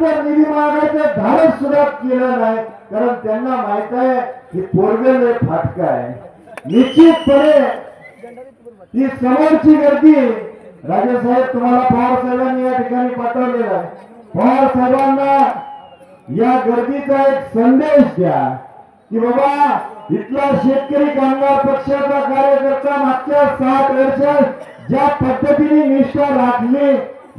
निधी मागायचं धाडस सुद्धा केलं नाही, कारण त्यांना माहित आहे की पोरगं लय फाटका आहे. निश्चितपणे ती समोरची गर्दी राजेसाहेब तुम्हाला पवार साहेबांनी या ठिकाणी पाठवलेला आहे. पवार साहेबांना या गर्दीचा एक संदेश द्या की बाबा इथला शेतकरी कामगार पक्षाचा कार्यकर्ता मागच्या 60 वर्षात ज्या पद्धतीने निष्ठा राखली,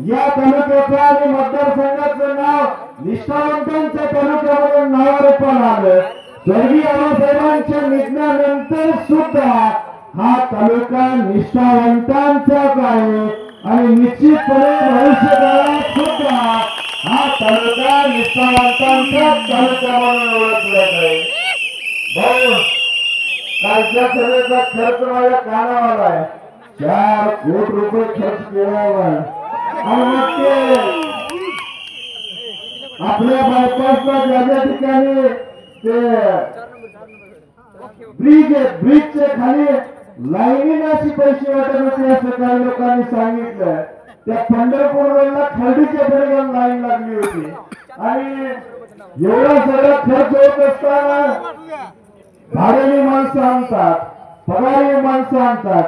या तालुक्याचं आणि मतदारसंघाचं नाव निष्ठावंतांच्या तालुक्यावरून नावारूपाला आलं. स्वर्गीय आबासाहेबांच्या निधनानंतर सुद्धा हा तालुका निष्ठावंतांचाच आहे आणि निश्चितपणे भविष्यकाळात सुद्धा हा तालुका निष्ठावंतांचा तालुका म्हणून ओळखला जाईल. भाऊ, कालच्या सभेचा खर्च माझ्या कानावर आहे. 4 कोटी रुपये खर्च केल्यावर आणि मग ते आपल्या बायपासला ज्या ठिकाणी ते ब्रिज आहे, ब्रिजच्या खाली लाईनीने अशी पैसे वाटत होते असं काही लोकांनी सांगितलं. त्या पंढरपूर रोडला खर्डीच्या पलीकडे लाईन लागली होती आणि एवढा सगळा खर्च होत असताना भाड्याने माणसं आणतात, पगारी माणसं आणतात.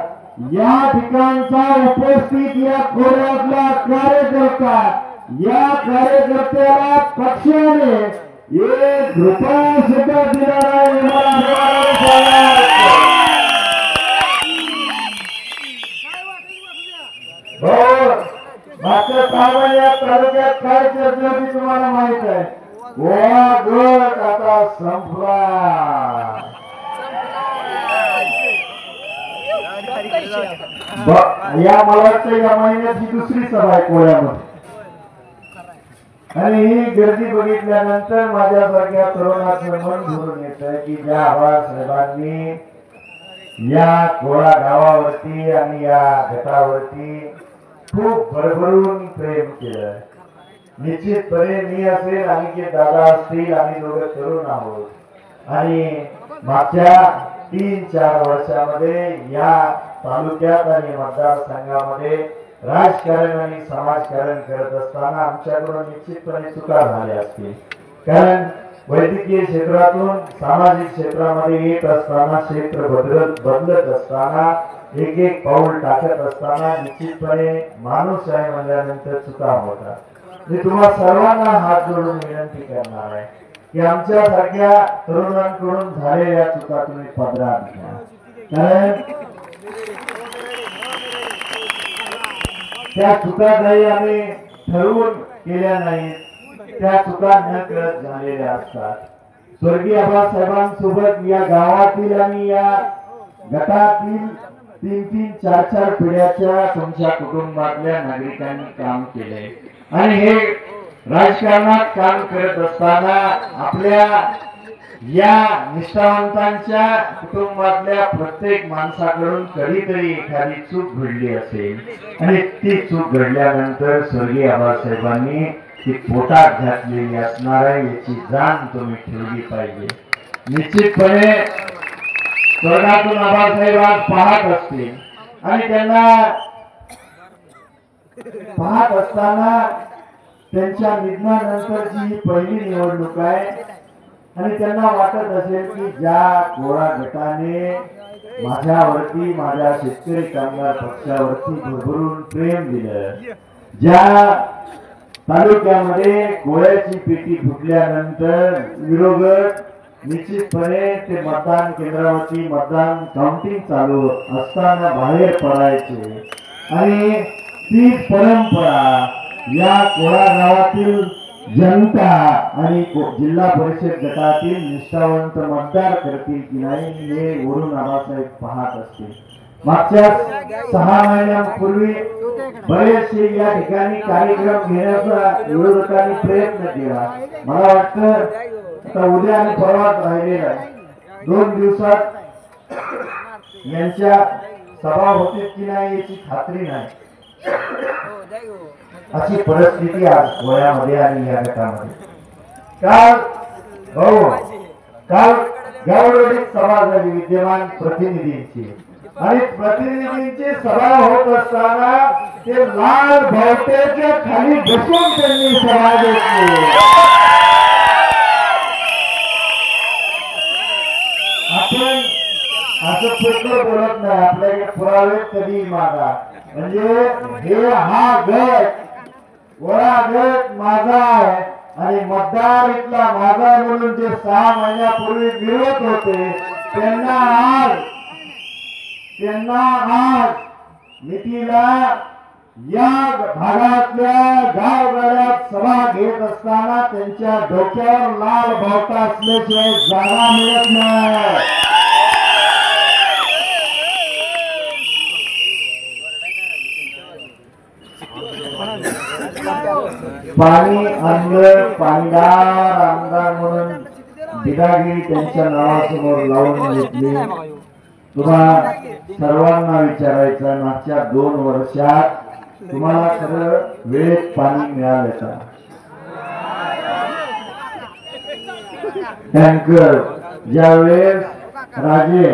या ठिकाणचा उपस्थित या खोऱ्यातला कार्यकर्ता, या कार्यकर्त्याला पक्षाने 1 रुपया सुद्धा दिला नाही. मागच्या 6 महिन्यात तालुक्यात काय चर्चा होती तुम्हाला माहित आहे. गोवा गट आता संपला. या मला वाटतं या महिन्याची दुसरी सभा आहे कोळ्यामध्ये आणि ही गर्दी बघितल्यानंतर माझ्यासारख्या तरुणाचं मन भरून येतं की ज्या आबासाहेबांनी या कोळा गावावरती आणि या गटावरती खूप भरभरून प्रेम केलं. निश्चितपणे मी असेल आणि दादा असतील, आम्ही दोघं तरुण आहोत आणि मागच्या 3-4 वर्षामध्ये या तालुक्यात आणि मतदारसंघामध्ये राजकारण आणि समाजकारण करत असताना आमच्याकडून निश्चितपणे चुका झाल्या असतील. कारण वैद्यकीय क्षेत्रातून सामाजिक क्षेत्रामध्ये येत असताना, क्षेत्र बदलत असताना, एक पाऊल टाकत असताना निश्चितपणे माणूस आहे म्हणल्यानंतर चुका होतात. मी तुम्हा सर्वांना हात जोडून विनंती करणार आहे की आमच्या सारख्या तरुणांकडून झालेल्या चुका तुम्ही पदरात घ्या. कारण त्या चुका काही आम्ही ठरवून केल्या नाहीत, त्या चुका न कळत झालेल्या असतात. स्वर्गीय आबासाहेबांसोबत या गावातील आणि या गटातील 3-4 पिढ्याच्या तुमच्या कुटुंबातल्या नागरिकांनी काम केले आणि हे राजकारणात काम करत असताना आपल्या या निष्ठावंतांच्या कुटुंबातल्या प्रत्येक माणसाकडून कधीतरी एखादी चूक घडली असेल आणि ती चूक घडल्यानंतर स्वर्गीय आबासाहेबांनी ती पोटात घातलेली असणार आहे याची जाण तुम्ही ठेवली पाहिजे. निश्चितपणे स्वर्गातून आबासाहेब आज पाहत असतील आणि त्यांना पाहत असताना त्यांच्या निधनानंतरची ही पहिली निवडणूक आहे आणि त्यांना वाटत असेल की ज्या कोळा गटाने माझ्यावरती, माझ्या शेतकरी कामगार पक्षावरती भरभरून प्रेम दिलं, ज्या तालुक्यामध्ये गोळ्याची पेटी फुटल्यानंतर विरोधक निश्चितपणे ते मतदान केंद्रावरती मतदान काउंटिंग चालू असताना बाहेर पडायचे आणि ती परंपरा या कोळा गावातील जनता आणि जिल्हा परिषद गटातील निष्ठावंत मतदार करतील की नाही हे वरून आबासाहेब पाहत असतील. मागच्या 6 महिन्यांपूर्वी बरेचसे या ठिकाणी कार्यक्रम घेण्याचा विरोधकांनी प्रयत्न केला. मला वाटतं आता उद्या आणि परवाच राहिलेला आहे, 2 दिवसात यांच्या सभा होतील की नाही याची खात्री नाही. अशी परिस्थिती आज गोव्यामध्ये आणि या गटामध्ये. काल गावरोडीत सभा झाली विद्यमान प्रतिनिधींची आणि प्रतिनिधींची सभा होत असताना ते लाल बावट्याच्या खाली बसून त्यांनी सभा घेतली. आपण असं खोटं बोलत नाही, आपल्याकडे पुरावे कधी मागा. म्हणजे हे हा गट वडा गट माझा आहे आणि मतदार इथला माझा म्हणून जे 6 महिन्यापूर्वी विरोध होते त्यांना आज मितीला या भागातल्या गावगाड्यात सभा घेत असताना त्यांच्या डोक्यावर लाल बावटा असल्याशिवाय जागा मिळत नाही. पाणी आणलं पाणीदार आमदार म्हणून बिदागिरी त्यांच्या नावासमोर लावून घेतली. तुम्हा सर्वांना विचारायचं, मागच्या 2 वर्षात तुम्हाला खरं वेळेत पाणी मिळालं का? टँकर ज्यावेळेस राजे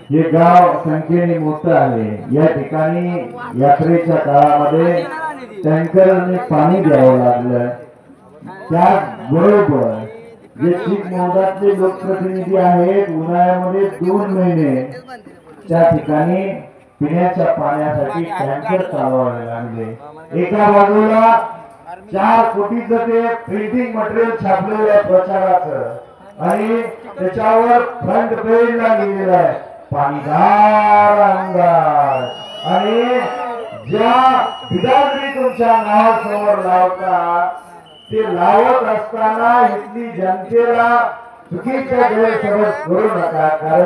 हे गाव संख्येने मोठं आहे, या ठिकाणी यात्रेच्या काळामध्ये टँकरने पाणी द्यावं लागलं. त्याचबरोबर जे ठीक मोदातले लोकप्रतिनिधी आहेत उन्हाळ्यामध्ये 2 महिने त्या ठिकाणी पिण्याच्या पाण्यासाठी टँकर चालवावे लागले. एका बाजूला 4 कोटीचं ते प्रिंटिंग मटेरियल छापलेलं आहे प्रचाराचं आणि त्याच्यावर फ्रंट पेजला लिहिलेलं आहे पाणीदार आमदार. आणि ज्या बिदागिरी तुमच्या नावासमोर लावतात ते लावत असताना इथली जनतेला चुकीच्या गैरसमज करू नका. कारण